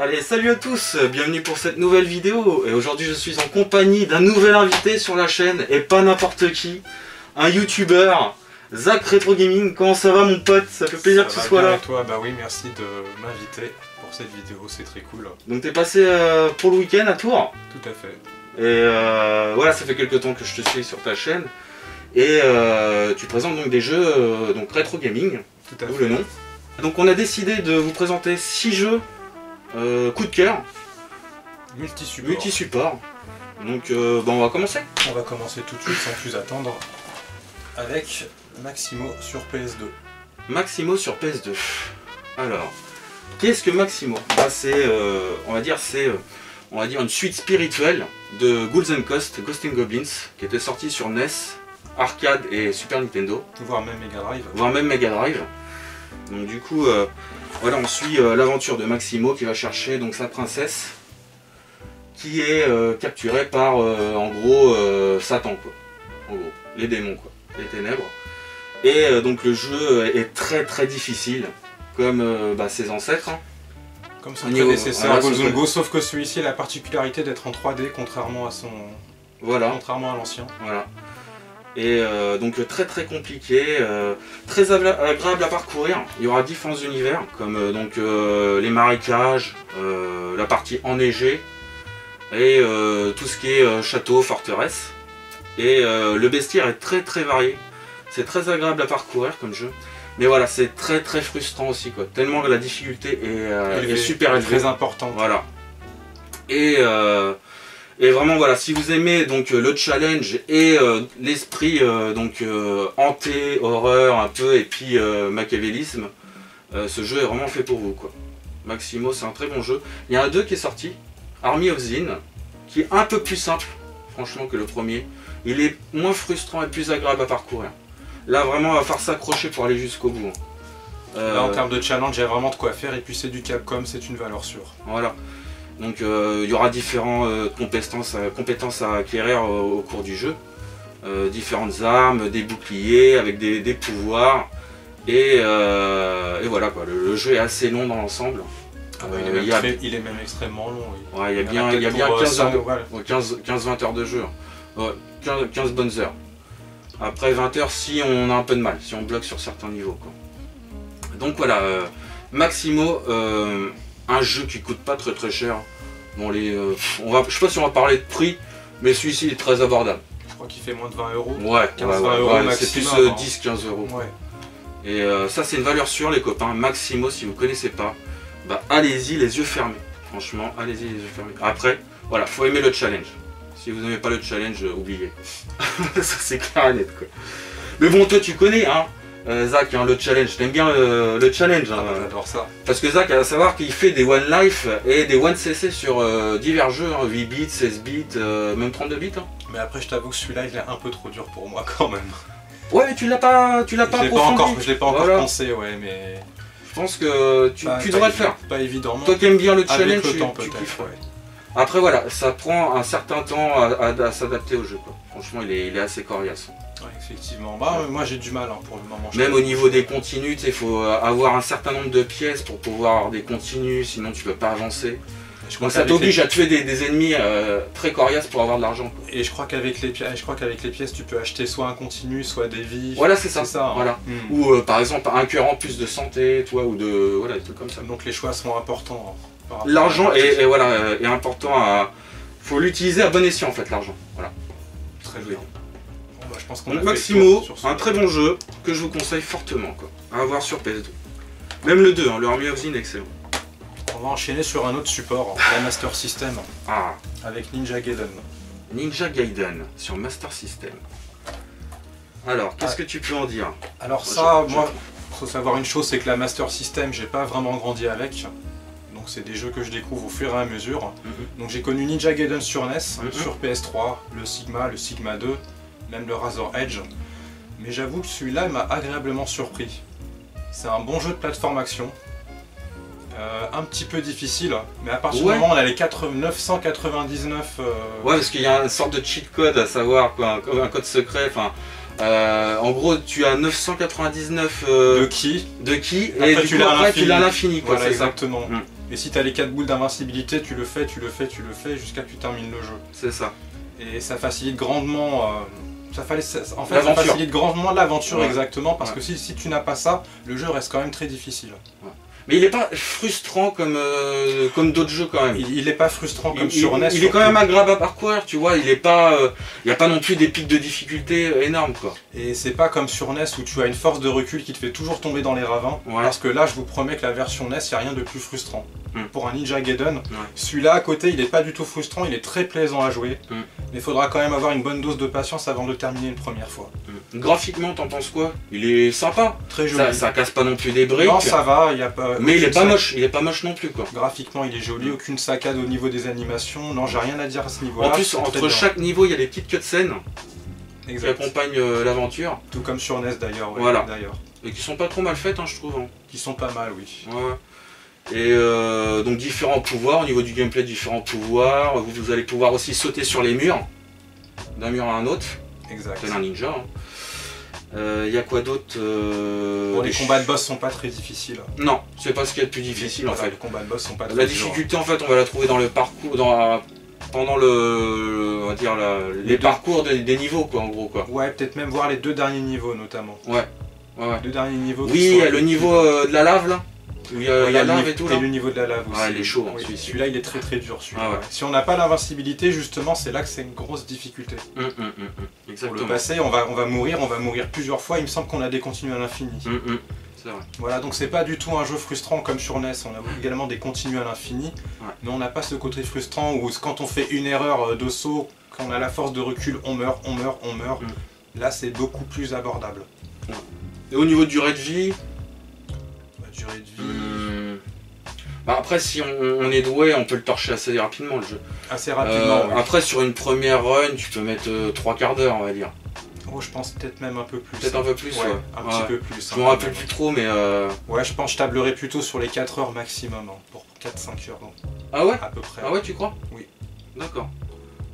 Allez, salut à tous, bienvenue pour cette nouvelle vidéo. Et aujourd'hui je suis en compagnie d'un nouvel invité sur la chaîne, et pas n'importe qui, un youtubeur, Zach Retro Gaming. Comment ça va mon pote? Ça fait plaisir que tu sois là. Et toi, bah oui, merci de m'inviter pour cette vidéo, c'est très cool. Donc t'es passé pour le week-end à Tours? Tout à fait. Et voilà, ça fait quelques temps que je te suis sur ta chaîne. Et tu présentes donc des jeux donc Retro Gaming, Tout à d'où fait. le nom. Donc on a décidé de vous présenter 6 jeux coup de cœur, Multi-support. multi-support. Donc on va commencer. On va commencer tout de suite sans plus attendre avec Maximo sur PS2. Maximo sur PS2. Alors, qu'est-ce que Maximo? Bah, c'est, on va dire une suite spirituelle de Ghouls and Ghosts, Ghosts and Goblins, qui était sorti sur NES, arcade et Super Nintendo, Voire même Mega Drive. voire même Mega Drive. Donc du coup, voilà, on suit l'aventure de Maximo qui va chercher donc sa princesse, qui est capturée par, en gros, Satan, quoi. En gros, les démons, quoi, les ténèbres. Et donc le jeu est très très difficile, comme ses ancêtres. Hein. Comme son Au niveau- prédécesseur voilà, Ghouls son and Ghosts, sauf que celui-ci a la particularité d'être en 3D contrairement à son... Voilà. contrairement à l'ancien. Voilà. Et donc très très compliqué, très agréable à parcourir. Il y aura différents univers comme donc les marécages, la partie enneigée et tout ce qui est château, forteresse. Et le bestiaire est très très varié. C'est très agréable à parcourir comme jeu. Mais voilà, c'est très très frustrant aussi, quoi. Tellement que la difficulté est super élevée. Très importante. Voilà. Et vraiment voilà, si vous aimez donc le challenge et l'esprit hanté, horreur un peu et puis machiavélisme, ce jeu est vraiment fait pour vous, quoi. Maximo, c'est un très bon jeu. Il y a un 2 qui est sorti, Army of Zin, qui est un peu plus simple franchement que le premier. Il est moins frustrant et plus agréable à parcourir. Là vraiment on va falloir s'accrocher pour aller jusqu'au bout. Là en termes de challenge, il y a vraiment de quoi faire et puis c'est du Capcom, c'est une valeur sûre. Voilà. Donc il y aura différentes compétences à acquérir au cours du jeu. Différentes armes, des boucliers avec des pouvoirs. Et voilà quoi, le jeu est assez long dans l'ensemble. Ah bah, il est même extrêmement long. Oui. Ouais, il y a bien 15-20 heures de jeu. Ouais, 15 bonnes heures. Après 20 heures si on a un peu de mal, si on bloque sur certains niveaux, quoi. Donc voilà, Maximo, un jeu qui coûte pas très cher. Bon, je sais pas si on va parler de prix, mais celui-ci est très abordable. Je crois qu'il fait moins de 20 euros. Ouais, 15-20 euros c'est plus maximum, 10-15 euros. Ouais. Et ça c'est une valeur sûre les copains. Maximo, si vous connaissez pas, bah allez-y les yeux fermés. Franchement, allez-y les yeux fermés. Après, voilà, faut aimer le challenge. Si vous n'aimez pas le challenge, oubliez. Ça c'est clair et net, quoi. Mais bon, toi tu connais, hein, Zach, hein, le challenge. T'aimes bien le challenge, hein. J'adore ça. Parce que Zach, à savoir qu'il fait des One Life et des One CC sur divers jeux, hein, 8 bits, 16 bits, même 32 bits. Hein. Mais après, je t'avoue que celui-là, il est un peu trop dur pour moi quand même. Ouais, mais tu l'as pas approfondi. Je l'ai pas encore Voilà. pensé, ouais, mais... Je pense que tu devrais le faire. Pas évident. Toi qui aimes bien le challenge, Avec le temps tu peut-être, kifferais. ouais. Après voilà, ça prend un certain temps à s'adapter au jeu, quoi. Franchement, il est assez coriace. Ouais, effectivement. Bah, moi j'ai du mal hein, pour le moment. Même au niveau des continus, il faut avoir un certain nombre de pièces pour pouvoir avoir des continus, sinon tu peux pas avancer. Donc ça t'oblige à tuer des ennemis très coriaces pour avoir de l'argent. Et je crois qu'avec les pièces, tu peux acheter soit un continu, soit des vies. Voilà, c'est ça. Hein. Voilà. Ou par exemple un cœur en plus de santé, toi, ou de voilà, des trucs comme ça. Donc les choix sont importants. Hein, l'argent est important à. Faut l'utiliser à bon escient en fait, l'argent. Voilà. Très bien. Bon, bah, je pense qu'on a Donc fait Maximo, le tour sur un très bon jeu que je vous conseille fortement, quoi, à avoir sur PS2. Même le 2, hein, le Army of Zin, excellent. On va enchaîner sur un autre support, la Master System, Ah, avec Ninja Gaiden. Ninja Gaiden sur Master System. Alors, qu'est-ce que tu peux en dire? Alors ça, moi, faut savoir une chose, c'est que la Master System, j'ai pas vraiment grandi avec. Donc c'est des jeux que je découvre au fur et à mesure. Donc j'ai connu Ninja Gaiden sur NES, sur PS3, le Sigma 2, même le Razor Edge. Mais j'avoue que celui-là m'a agréablement surpris. C'est un bon jeu de plateforme action. Un petit peu difficile, mais à partir du moment où on a les 999... Ouais, parce qu'il y a une sorte de cheat code à savoir, quoi, un code secret, enfin... en gros, tu as 999 de ki, et après, du coup, après tu l'as à l'infini, quoi. Voilà, exactement. Et si tu as les 4 boules d'invincibilité, tu le fais jusqu'à ce que tu termines le jeu. C'est ça. Et ça facilite grandement... ça facilite grandement l'aventure, ouais. Exactement, parce que si tu n'as pas ça, le jeu reste quand même très difficile. Ouais. Mais il n'est pas frustrant comme d'autres jeux quand même. Il n'est pas frustrant comme sur NES. Il est quand même agréable à parcourir, tu vois, il n'y a pas non plus des pics de difficulté énormes, quoi. Et c'est pas comme sur NES où tu as une force de recul qui te fait toujours tomber dans les ravins, parce que là je vous promets que la version NES, il n'y a rien de plus frustrant. Pour un Ninja Gaiden, celui-là à côté il n'est pas du tout frustrant, il est très plaisant à jouer, mais il faudra quand même avoir une bonne dose de patience avant de le terminer une première fois. Graphiquement, t'en penses quoi? Il est sympa, très joli. Ça casse pas non plus des briques. Non, ça va, il y a pas... Mais il est pas moche, il est pas moche non plus, quoi. Graphiquement il est joli, aucune saccade au niveau des animations, non j'ai rien à dire à ce niveau-là. En plus, entre chaque niveau il y a des petites cutscenes qui accompagnent l'aventure. Tout comme sur NES d'ailleurs, voilà. Et qui sont pas trop mal faites, hein, je trouve. Hein. Qui sont pas mal, oui. Ouais. Et donc différents pouvoirs, au niveau du gameplay, différents pouvoirs. Vous allez pouvoir aussi sauter sur les murs, d'un mur à un autre. Exact. Tel un ninja. Hein. Y a quoi d'autre les combats de boss sont pas très difficiles. Non, c'est pas ce qu'il y a de plus difficile en fait. Les combats de boss sont pas très La difficulté en fait, on va la trouver dans le parcours, pendant on va dire les parcours des niveaux, quoi, en gros, quoi. Ouais, peut-être même voir les 2 derniers niveaux notamment. Ouais. Les 2 derniers niveaux. Oui, il y a le niveau de la lave là. Il y a la lave et tout là. Et le niveau de la lave aussi. Ah, il est chaud, oui, celui-là il est très très dur. Ah, ouais. Si on n'a pas l'invincibilité, justement, c'est là que c'est une grosse difficulté. Exactement. Pour le passer, on va mourir plusieurs fois. Il me semble qu'on a des continues à l'infini. C'est vrai. Voilà, donc c'est pas du tout un jeu frustrant comme sur NES. On a également des continues à l'infini, mais on n'a pas ce côté frustrant où quand on fait une erreur de saut, quand on a la force de recul, on meurt. Là, c'est beaucoup plus abordable. Et au niveau de durée de vie, durée de vie. Bah après, si on est doué, on peut le torcher assez rapidement le jeu. Assez rapidement. Oui. Après, sur une première run, tu peux mettre 3/4 d'heure, on va dire. Oh, je pense peut-être même un peu plus. Peut-être un peu plus, ouais. Un petit peu plus. Je me rappelle plus trop, mais. Ouais, je pense que je tablerai plutôt sur les 4 heures maximum, hein, pour 4-5 heures. Donc. Ah ouais? À peu près. Ah ouais, tu crois? Oui. D'accord.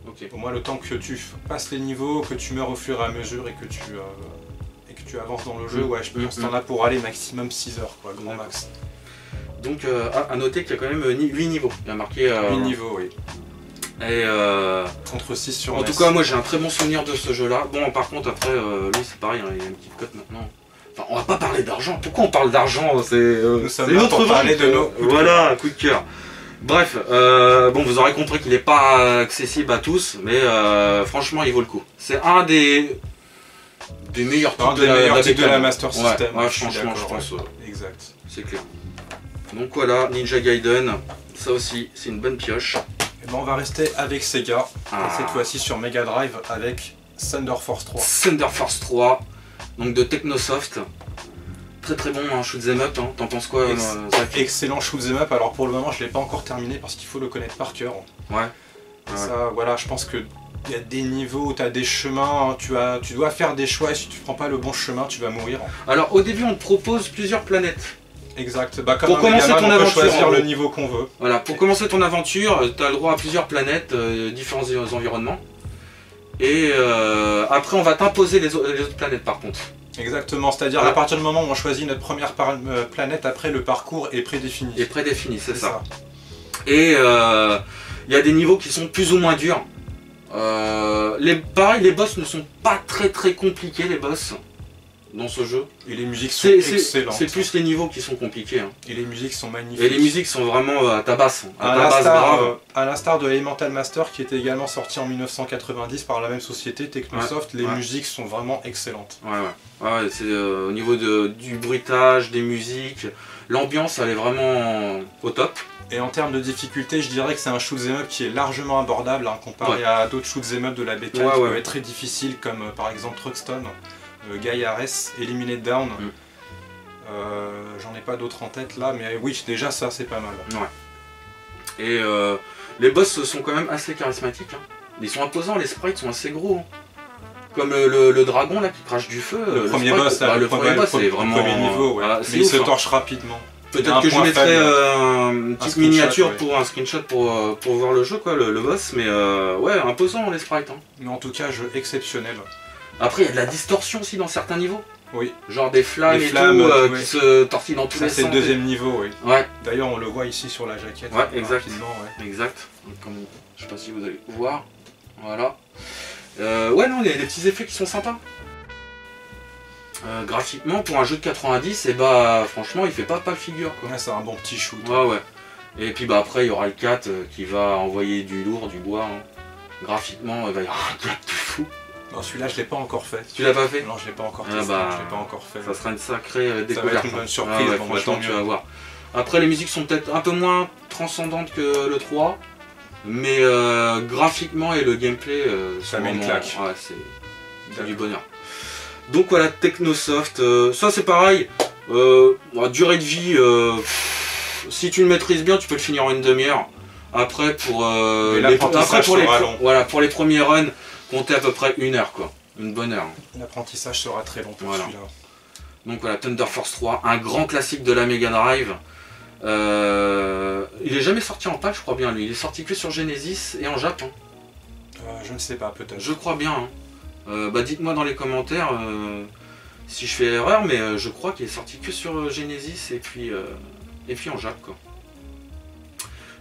Ok. Au moins le temps que tu passes les niveaux, que tu meurs au fur et à mesure et que tu avances dans le jeu, ouais, je pense que t'en as pour aller maximum 6 heures, quoi, grand max. Donc, à noter qu'il y a quand même 8 niveaux. Il y a marqué. 8 niveaux, oui. Et contre 6 sur En tout cas, moi j'ai un très bon souvenir de ce jeu-là. Bon, par contre, après, lui c'est pareil, hein, il y a une petite cote maintenant. Enfin, on va pas parler d'argent. Pourquoi on parle d'argent? C'est notre parler de nos. Voilà, coup de cœur. Bref, bon, vous aurez compris qu'il n'est pas accessible à tous, mais franchement, il vaut le coup. C'est un des meilleurs types de la Master System. Ouais, franchement, je pense. Exact. C'est clair. Donc voilà, Ninja Gaiden, ça aussi, c'est une bonne pioche. Et ben on va rester avec Sega, et cette fois-ci sur Mega Drive avec Thunder Force 3. Thunder Force 3, donc de Technosoft. Très très bon, hein, shoot'em up, hein. T'en penses quoi, Zach? Excellent shoot'em up, alors pour le moment je l'ai pas encore terminé parce qu'il faut le connaître par cœur. Ouais. Ça, voilà, je pense que il y a des niveaux où tu as des chemins, tu dois faire des choix et si tu prends pas le bon chemin, tu vas mourir. Alors au début on te propose plusieurs planètes. Exact, bah, comme pour commencer ton aventure, on peut choisir le niveau qu'on veut. Voilà, pour commencer ton aventure, tu as le droit à plusieurs planètes, différents environnements. Et après on va t'imposer les autres planètes par contre. Exactement, c'est-à-dire à partir du moment où on choisit notre première planète, après le parcours est prédéfini. Et prédéfini, c'est ça. Et il y a des niveaux qui sont plus ou moins durs. Pareil, les boss ne sont pas très compliqués, les boss. Dans ce jeu. Et les musiques sont excellentes. C'est plus les niveaux qui sont compliqués. Hein. Et les musiques sont magnifiques. Et les musiques sont vraiment à ta basse. À l'instar de Elemental Master qui était également sorti en 1990 par la même société, Technosoft, les musiques sont vraiment excellentes. Ouais, c'est au niveau du bruitage, des musiques, l'ambiance elle est vraiment au top. Et en termes de difficulté, je dirais que c'est un shoot'em up qui est largement abordable hein, comparé à d'autres shoot'em up de la bêta qui peuvent être très difficiles comme par exemple Truckstone. Guy Ares, Eliminate Down. J'en ai pas d'autres en tête là, mais oui, déjà ça c'est pas mal. Ouais. Et les boss sont quand même assez charismatiques. Hein. Ils sont imposants, les sprites sont assez gros. Hein. Comme le dragon là qui crache du feu. Le premier boss, c'est vraiment le premier niveau, ouais. Voilà, mais il se torche rapidement. Peut-être que je mettrai une petite miniature pour un screenshot pour voir le jeu, quoi, le boss, mais ouais, imposant les sprites. Hein. Mais en tout cas, jeu exceptionnel. Après il y a de la distorsion aussi dans certains niveaux. Oui. Genre des flammes, Les flammes, et tout, ouais. qui se tortillent dans tous Ça les c'est sens. le deuxième niveau, oui. Ouais. D'ailleurs on le voit ici sur la jaquette. Ouais, exact. Rapidement, ouais. Exact. Donc, comme, je sais pas si vous allez voir. Voilà. Ouais, non, il y a des petits effets qui sont sympas. Graphiquement, pour un jeu de 90, et bah franchement, il fait pas le figure, quoi. Ouais, c'est un bon petit shoot. Ouais, ouais. Et puis bah après, il y aura le 4 qui va envoyer du lourd, du bois. Hein. Graphiquement, il va y avoir un 4 tout fou. Non, celui-là je l'ai pas encore fait. Tu l'as pas fait? Non, je l'ai pas encore Ah testé, bah, je l'ai pas encore fait. Ça sera une sacrée Ça va découverte. être une bonne surprise, Ah ouais, bon, bah, franchement, tant tu mieux. vas voir. Après, les musiques sont peut-être un peu moins transcendantes que le 3. Mais graphiquement et le gameplay, Ça met une claque. Ouais, c'est du bonheur. Donc voilà, Technosoft, ça c'est pareil, durée de vie, si tu le maîtrises bien, tu peux le finir en une demi-heure. Après, pour pour les premiers runs, comptez à peu près 1 heure, quoi. Une bonne heure. L'apprentissage sera très long pour Voilà. celui-là. Donc voilà, Thunder Force 3, un grand classique de la Mega Drive. Il est jamais sorti en PAL, je crois bien, lui. Il est sorti que sur Genesis et en Japon. Je ne sais pas, peut-être. Je crois bien. Hein. Bah dites-moi dans les commentaires si je fais erreur, mais je crois qu'il est sorti que sur Genesis et puis en Jap, quoi.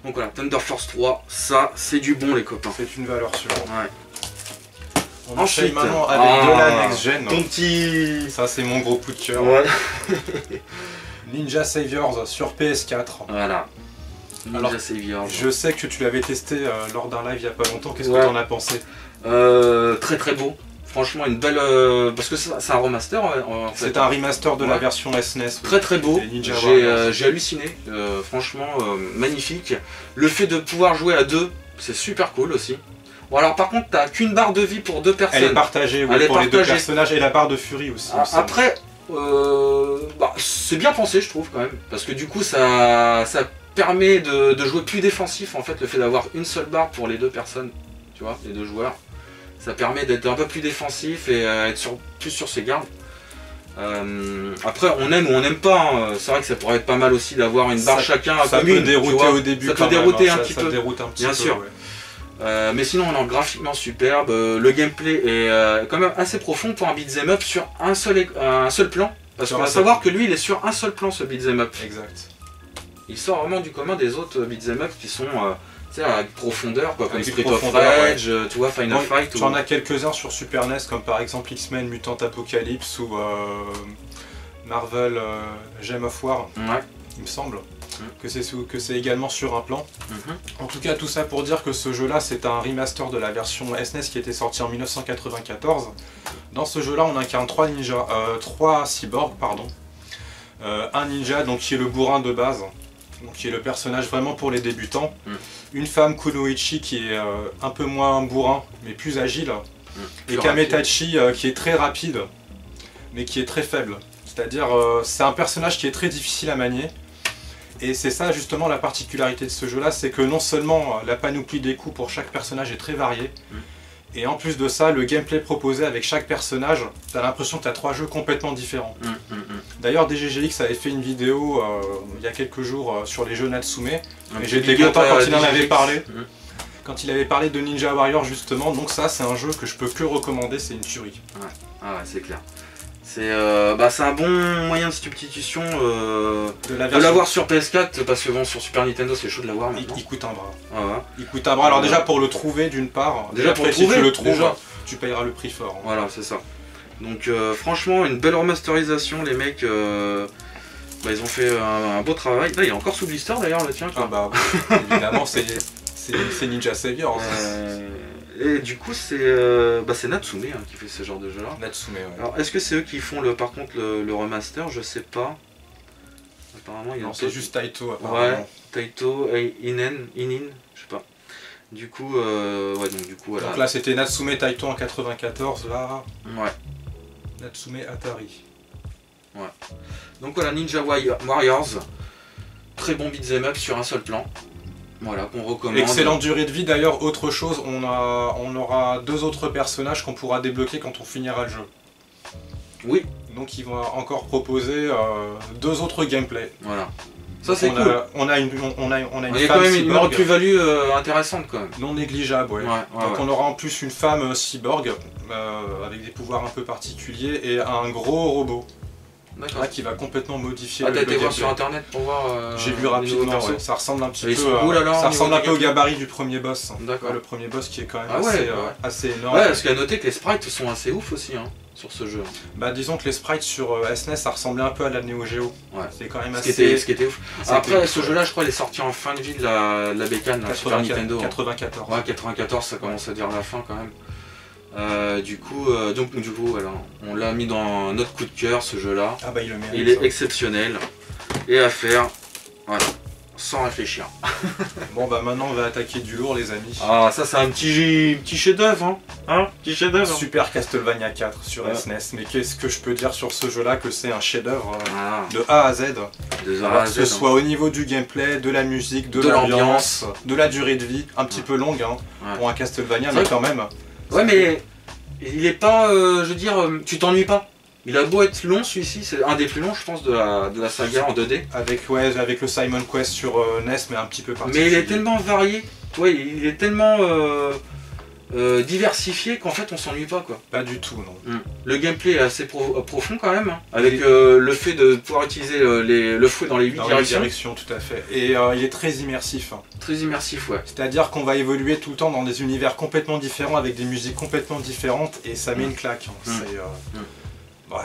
Donc voilà, Thunder Force 3, ça c'est du bon les copains. C'est une valeur sûre. Ouais. On enchaîne maintenant avec de la next gen. Ton petit... Ça c'est mon gros coup de cœur. Ouais. Ninja Saviors sur PS4. Voilà. Ninja Alors, Saviors. Je sais que tu l'avais testé lors d'un live il y a pas longtemps. Qu'est-ce Ouais. que tu en as pensé? Très très beau. Franchement, une belle... parce que c'est un remaster en fait. C'est un remaster de la Ouais. version SNES. Très très beau, Et Ninja Warriors. j'ai halluciné, franchement magnifique. Le fait de pouvoir jouer à deux, c'est super cool aussi. Bon alors par contre t'as qu'une barre de vie pour deux personnes. Elle est partagée, oui, Elle est pour les deux partagée. personnages et la barre de furie aussi. il me semble. Après, c'est bien pensé je trouve quand même, parce que du coup ça permet de jouer plus défensif en fait, le fait d'avoir une seule barre pour les deux personnes, tu vois, les deux joueurs. Ça permet d'être un peu plus défensif et être plus sur ses gardes. Après, on aime ou on n'aime pas. Hein. C'est vrai que ça pourrait être pas mal aussi d'avoir une barre chacun ça commune. peut dérouter au début. Ça peut quand même, dérouter hein. un petit Ça peu. déroute un petit Bien peu, sûr. ouais. Mais sinon, on est graphiquement superbe. Le gameplay est quand même assez profond pour un beat'em up sur un seul plan. Parce qu'on va savoir que lui, il est sur un seul plan, ce beat'em up. Exact. Il sort vraiment du commun des autres beat'em up qui sont à profondeur, quoi, comme Avec Street une of profondeur, Rage, tu vois, Final Fight. Tu en as quelques-uns sur Super NES, comme par exemple X-Men Mutant Apocalypse ou Marvel Gem of War, Ouais. il me semble. Que c'est également sur un plan. En tout cas, tout ça pour dire que ce jeu-là, c'est un remaster de la version SNES qui était sortie en 1994. Dans ce jeu-là, on incarne trois cyborgs, pardon. Un ninja, donc qui est le bourrin de base, donc qui est le personnage vraiment pour les débutants. Une femme, Kunoichi, qui est un peu moins bourrin, mais plus agile. Et Kametachi, qui est très rapide, mais qui est très faible. C'est-à-dire, c'est un personnage qui est très difficile à manier. Et c'est ça justement la particularité de ce jeu-là, c'est que non seulement la panoplie des coups pour chaque personnage est très variée, et en plus de ça, le gameplay proposé avec chaque personnage, t'as l'impression que t'as 3 jeux complètement différents. D'ailleurs, DGGX avait fait une vidéo il y a quelques jours sur les jeux Natsume, et j'étais content quand il en avait parlé. Quand il avait parlé de Ninja Warrior justement, donc ça c'est un jeu que je peux que recommander, c'est une tuerie. Ah ouais, c'est clair. C'est un bon moyen de substitution de l'avoir sur PS4, parce que bon, sur Super Nintendo c'est chaud de l'avoir maintenant. Il coûte un bras. Ah ouais. Il coûte un bras, alors déjà pour le trouver d'une part, déjà pour après, le trouver, si tu le trouves, déjà. tu payeras le prix fort. Hein. Voilà, c'est ça. Donc franchement, une belle remasterisation, les mecs, ils ont fait un beau travail. Là, il est encore sous blister d'ailleurs, le tien. Ah bah évidemment, c'est Ninja Savior. Et du coup, c'est Natsume qui fait ce genre de jeu là. Natsume, ouais. Alors, est-ce que c'est eux qui font par contre le remaster? Je sais pas. Apparemment, il y a c'est juste Taito apparemment. Ouais, Taito et Inen, je sais pas. Du coup, voilà. Donc là, c'était Natsume Taito en 94, là. Ouais. Natsume Atari. Ouais. Donc voilà, Ninja Warriors. Très bon beat'em up sur un seul plan. Voilà, qu'on recommande. Excellente durée de vie d'ailleurs, autre chose, on aura 2 autres personnages qu'on pourra débloquer quand on finira le jeu. Oui. Donc ils vont encore proposer 2 autres gameplays. Voilà. Ça c'est cool. On a une Il y a femme quand même cyborg une plus-value intéressante quand même. non négligeable, ouais. Donc on aura en plus une femme cyborg avec des pouvoirs un peu particuliers et un gros robot. D'accord. Qui va complètement modifier le gameplay. T'as été voir sur internet pour voir J'ai vu rapidement, ouais. Ça ressemble un petit peu ça ressemble un peu au gabarit du premier boss. D'accord. Le premier boss qui est quand même assez énorme. Ouais, parce qu'à noter que les sprites sont assez ouf aussi sur ce jeu. Bah disons que les sprites sur SNES ça ressemblait un peu à la Neo Geo. Ouais. C'est quand même ce qui était ouf. Après ce jeu là je crois il est sorti en fin de vie de la bécane, la Super Nintendo. 94. Ouais 94 ça commence à dire la fin quand même. Du coup, voilà, on l'a mis dans notre coup de cœur ce jeu là. Ah bah il le mérite. Il est exceptionnel et à faire, voilà, sans réfléchir. Bon bah maintenant on va attaquer du lourd les amis. Ah ça c'est un petit chef d'œuvre petit chef d'œuvre. Super Castlevania 4 sur SNES. Mais qu'est-ce que je peux dire sur ce jeu là que c'est un chef d'œuvre de A à Z. Que ce soit au niveau du gameplay, de la musique, de l'ambiance, de la durée de vie, un petit peu longue pour un Castlevania mais quand même. Ouais mais il est pas, je veux dire, tu t'ennuies pas. Il a beau être long celui-ci, c'est un des plus longs je pense de la saga en 2D. Avec le Simon Quest sur NES mais un petit peu particulier. Mais il est tellement varié, il est tellement diversifié qu'en fait on s'ennuie pas quoi. Pas du tout non. Le gameplay est assez profond quand même, avec le fait de pouvoir utiliser le fouet dans les 8 directions. Tout à fait. Et il est très immersif. Très immersif ouais. C'est-à-dire qu'on va évoluer tout le temps dans des univers complètement différents avec des musiques complètement différentes et ça met une claque.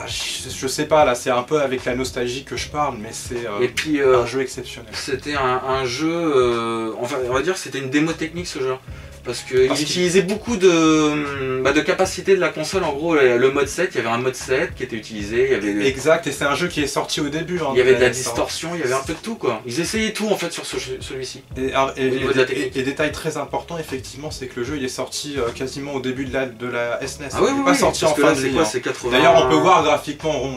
Je sais pas là, c'est un peu avec la nostalgie que je parle mais c'est un jeu exceptionnel. C'était un jeu, on va dire que c'était une démo technique ce jeu. Parce qu'il utilisait beaucoup de capacité de la console, en gros le mode 7, il y avait un mode 7 qui était utilisé, il y avait... Exact, et c'est un jeu qui est sorti au début. Il y avait de la distorsion, il y avait un peu de tout quoi. Ils essayaient tout en fait sur celui-ci. Et détail très important effectivement, c'est que le jeu il est sorti quasiment au début de la SNES. Ah oui, il n'est pas sorti en fin de vie. C'est 80... D'ailleurs on peut voir graphiquement,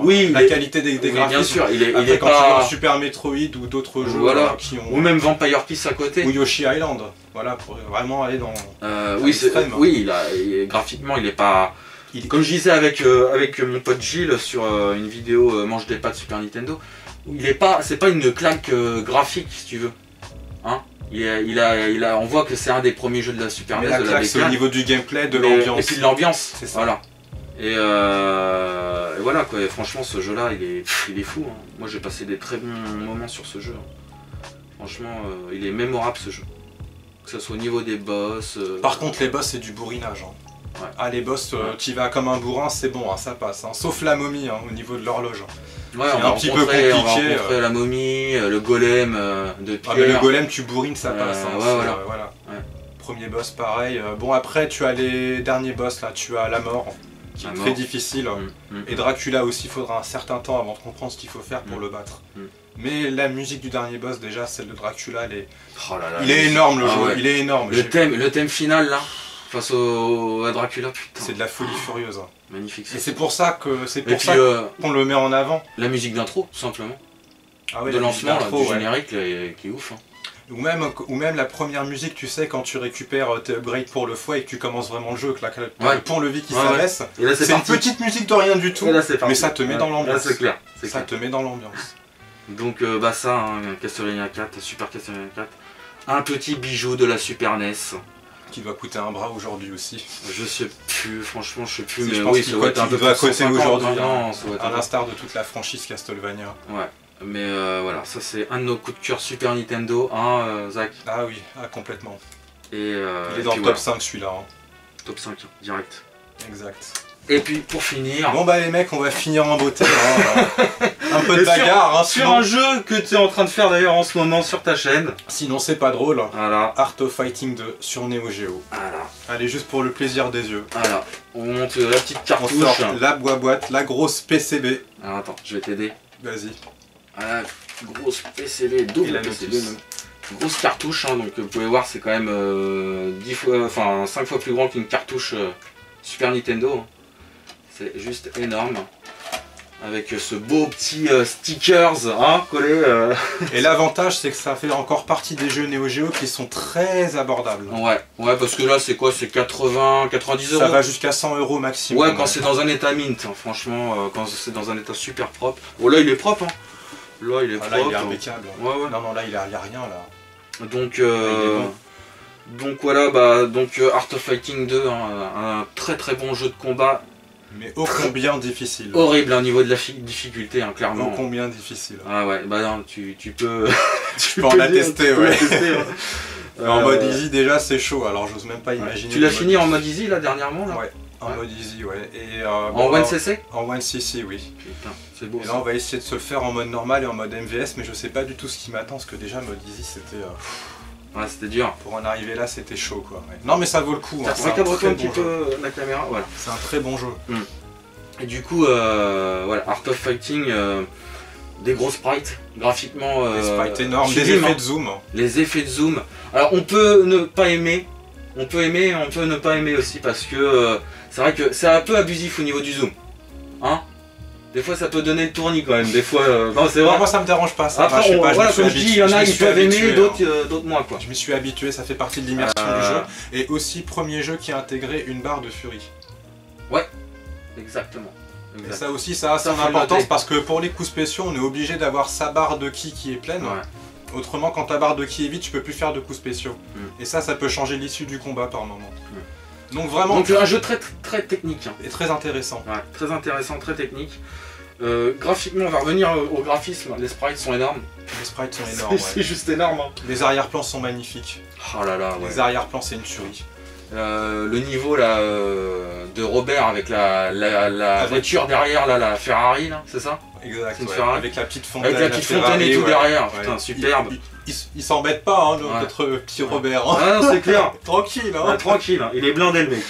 la qualité des graphismes. Bien sûr, il est quand tu vois Super Metroid ou d'autres jeux qui ont... Ou même Vampire Kiss à côté. Ou Yoshi Island. Voilà, pour vraiment aller dans graphiquement il est pas... Comme je disais avec mon pote Gilles sur une vidéo Mange des pattes Super Nintendo, c'est pas une claque graphique si tu veux. On voit que c'est un des premiers jeux de la Super NES, de la bécane. Au niveau du gameplay, de l'ambiance. Et puis de l'ambiance, c'est ça. Voilà. Et voilà quoi, et franchement ce jeu là il est fou. Moi j'ai passé des très bons moments sur ce jeu. Franchement il est mémorable ce jeu. Que ce soit au niveau des boss. Par contre les boss c'est du bourrinage. Ouais. Ah les boss, tu vas comme un bourrin, c'est bon, ça passe. Sauf la momie au niveau de l'horloge. Ouais, on va un petit peu compliqué. On va rencontrer la momie, le golem de pierre. Ah mais le golem tu bourrines, ça passe. Voilà. Ouais. Premier boss pareil. Bon après tu as les derniers boss là, tu as la mort. Qui est très difficile. Et Dracula aussi, il faudra un certain temps avant de comprendre ce qu'il faut faire pour le battre. Mais la musique du dernier boss, déjà, celle de Dracula, il est énorme le jeu, il est énorme. Le thème final là, face à Dracula, putain. C'est de la folie furieuse. Magnifique. Et c'est pour ça qu'on le met en avant. La musique d'intro, tout simplement. Ah ouais, de lancement, du générique, qui est ouf. Ou même la première musique, tu sais, quand tu récupères tes upgrades pour le foie et que tu commences vraiment le jeu, avec le pont-levis qui s'abaisse, c'est une petite musique de rien du tout, mais ça te met dans l'ambiance. C'est clair. Ça te met dans l'ambiance. Donc Castlevania 4, Super Castlevania 4, un petit bijou de la Super NES. Qui doit coûter un bras aujourd'hui aussi. Je sais plus, franchement je sais plus, mais oui, ça doit être un peu coûter aujourd'hui, à l'instar de toute la franchise Castlevania. Ouais. Mais voilà, ça c'est un de nos coups de cœur Super Nintendo, Zach. Ah oui, complètement. Et il est dans le top 5 celui-là. Top 5, direct. Exact. Et puis pour finir... Bon bah les mecs, on va finir en beauté. Un peu de bagarre. Sur un jeu que tu es en train de faire d'ailleurs en ce moment sur ta chaîne. Sinon c'est pas drôle. Voilà. Art of Fighting 2 sur Neo Geo. Voilà. Allez, juste pour le plaisir des yeux. Voilà. On monte la petite cartouche. On sort la boîte, la grosse PCB. Alors attends, je vais t'aider. Vas-y. Voilà, grosse PCB, double PCB même. Grosse cartouche, donc vous pouvez voir c'est quand même 5 fois plus grand qu'une cartouche Super Nintendo. C'est juste énorme. Avec ce beau petit stickers collé. Et l'avantage c'est que ça fait encore partie des jeux Neo Geo qui sont très abordables. Ouais, parce que là c'est quoi? C'est 80, 90 euros. Ça va jusqu'à 100 euros maximum. Ouais, quand c'est dans un état mint, franchement, quand c'est dans un état super propre. Oh là il est propre. Là, il est Là, propre. il est impeccable. Ouais, ouais. Non, là, il y a rien là. Donc, bon. donc voilà, donc Art of Fighting 2, hein, un très très bon jeu de combat. Mais ô combien difficile. Horrible au niveau de la difficulté, hein, clairement. Ô combien difficile. Ah ouais, bah non, tu peux. Tu peux en attester, ouais. En mode Euh, easy, déjà, c'est chaud, alors j'ose même pas imaginer. Tu l'as fini en mode easy là dernièrement là? Ouais, en mode easy, ouais. Et, En bon, 1cc? En 1cc, oui. Putain, c'est beau. Et là, on va essayer de se le faire en mode normal et en mode MVS, mais je sais pas du tout ce qui m'attend, parce que déjà, mode easy, c'était. Ouais, c'était dur. Pour en arriver là, c'était chaud, quoi. Ouais. Non, mais ça vaut le coup. Hein, Recabre-toi un petit peu la caméra, voilà. C'est un très bon jeu. Et du coup, voilà, Art of Fighting, des gros sprites, graphiquement. Des sprites énormes, des sublime, effets hein. de zoom. Les effets de zoom. Alors, on peut ne pas aimer. On peut aimer, on peut ne pas aimer aussi parce que c'est vrai que c'est un peu abusif au niveau du zoom. Hein? Des fois ça peut donner le tournis quand même, des fois... non c'est vrai. Moi ça me dérange pas ça. Après, je sais pas, voilà, comme je dis, il y en a, ils peuvent aimer, d'autres moins quoi. Je m'y suis habitué, ça fait partie de l'immersion du jeu. Et aussi, premier jeu qui a intégré une barre de furie. Ouais, exactement. Et ça aussi, ça a son importance parce que pour les coups spéciaux, on est obligé d'avoir sa barre de ki qui est pleine. Ouais. Autrement, quand ta barre de ki est vide, tu peux plus faire de coups spéciaux. Et ça peut changer l'issue du combat par moment. Donc vraiment... Donc un jeu très très technique. Hein. Et très intéressant. Ouais, très intéressant, très technique. Graphiquement, on va revenir au graphisme, les sprites sont énormes. Les sprites sont énormes, ouais. C'est juste énorme. Hein. Les arrière-plans sont magnifiques. Oh là là, ouais. Les arrière-plans, c'est une tuerie. Le niveau là, de Robert avec la voiture derrière, là, la Ferrari, c'est ça? Exact, ouais. Avec la petite fontaine. Avec la petite fontaine et tout derrière, putain, superbe. Il s'embête pas, hein, notre petit Robert. Hein. Ah non, c'est clair. Tranquille, hein. Ah, tranquille, hein. Il est blindé le mec.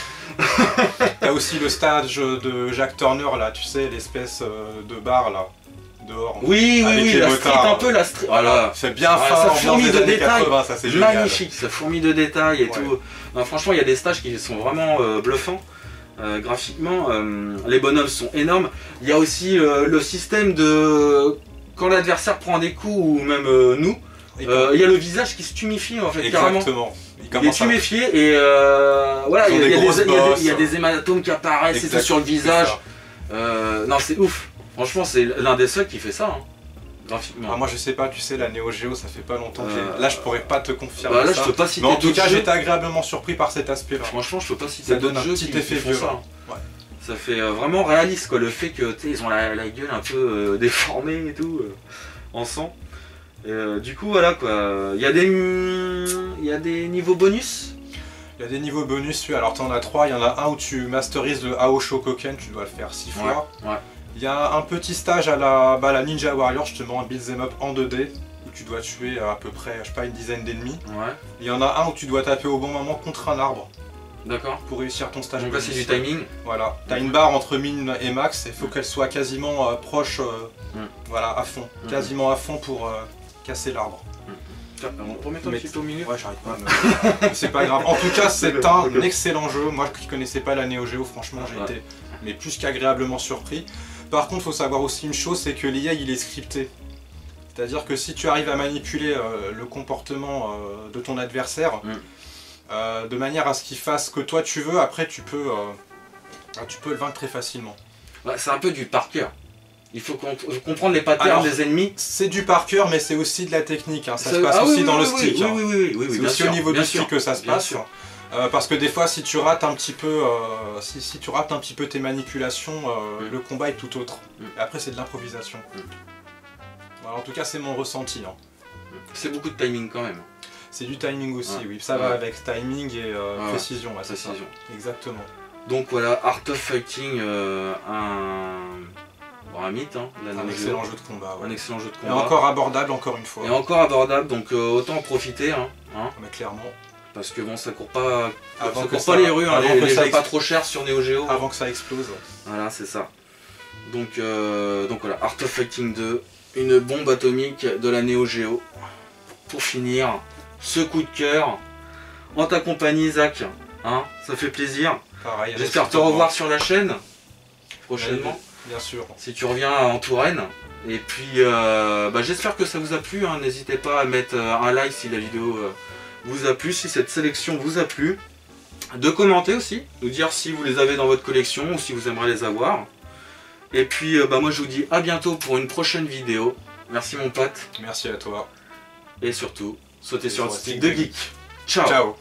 T'as aussi le stage de Jack Turner là, tu sais, l'espèce de bar là, dehors. Oui, la street un peu, la street. Voilà. C'est bien fin, ça fourmille de détails. 80, ça c'est génial. Magnifique, ça fourmille de détails et tout. Non, franchement, il y a des stages qui sont vraiment bluffants. Graphiquement, les bonhommes sont énormes. Il y a aussi le système de quand l'adversaire prend des coups ou même nous, il y a le visage qui se tumifie en fait. Exactement. Carrément. Il est tuméfié et voilà, il y a des hématomes qui apparaissent et tout sur le visage. Non, c'est ouf. Franchement, c'est l'un des seuls qui fait ça. Hein. Graphiquement. Ah, moi je sais pas, tu sais, la Neo Geo ça fait pas longtemps que là je pourrais pas te confirmer là, ça. je peux pas citer. Mais en tout cas j'étais agréablement surpris par cet aspect là. Franchement je peux pas citer d'autres jeux qui fait ça. Ouais. Ça fait vraiment réaliste quoi, le fait que ils ont la gueule un peu déformée et tout, en sang. Du coup voilà quoi, il y a des niveaux bonus. Il y a des niveaux bonus, oui. Alors t'en as 3, il y en a un où tu masterises le Ao Shokoken, tu dois le faire 6 fois. Ouais. Il y a un petit stage à la Ninja Warrior, justement, un beat'em up en 2D, où tu dois tuer à peu près, je sais pas, une dizaine d'ennemis. Ouais. Il y en a un où tu dois taper au bon moment contre un arbre. D'accord. Pour réussir ton stage. Donc là c'est du timing. Voilà. T'as une barre entre min et max, et il faut qu'elle soit quasiment proche, voilà, à fond. Quasiment à fond pour casser l'arbre. Remets-toi un petit peu au milieu. Ouais, j'arrive pas. Mais c'est pas grave. En tout cas, c'est un excellent jeu. Moi qui connaissais pas la Neo Geo, franchement, j'ai été mais plus qu'agréablement surpris. Par contre, il faut savoir aussi une chose, c'est que l'IA il est scripté. C'est-à-dire que si tu arrives à manipuler le comportement de ton adversaire de manière à ce qu'il fasse ce que toi tu veux, après tu peux le vaincre très facilement. Bah, c'est un peu du par cœur. Il faut comprendre les patterns des ennemis. C'est du par cœur, mais c'est aussi de la technique. Hein. Ça se passe aussi dans le stick. Oui, c'est aussi au niveau du stick que ça se passe. Parce que des fois, si tu rates un petit peu, si tu rates un petit peu tes manipulations, le combat est tout autre. Et après, c'est de l'improvisation. Voilà, en tout cas, c'est mon ressenti. Hein. C'est beaucoup de timing quand même. C'est du timing aussi, oui. Ça va avec timing et précision. Ouais, précision. Ça. Exactement. Donc voilà, Art of Fighting, un mythe, hein, un excellent jeu de combat. Un excellent jeu de combat. Et encore abordable, encore une fois. Et encore abordable, donc autant en profiter. Hein. Mais clairement. Parce que bon, ça court pas, les rues, hein, les jeux pas trop cher sur Neo Geo. Avant que ça explose. Voilà, c'est ça. Donc voilà, Art of Fighting 2, une bombe atomique de la Neo Geo. Pour finir, ce coup de cœur, en ta compagnie, Zach. Hein, ça fait plaisir. Pareil. J'espère te revoir sur la chaîne prochainement. Bien sûr. Si tu reviens en Touraine. Et puis, j'espère que ça vous a plu. Hein. N'hésitez pas à mettre un like si la vidéo vous a plu, si cette sélection vous a plu. De commenter aussi, nous dire si vous les avez dans votre collection ou si vous aimeriez les avoir. Et puis, moi je vous dis à bientôt pour une prochaine vidéo. Merci mon pote. Merci à toi. Et surtout, sautez Et sur le sur stick le de stick de geek. Ciao. Ciao.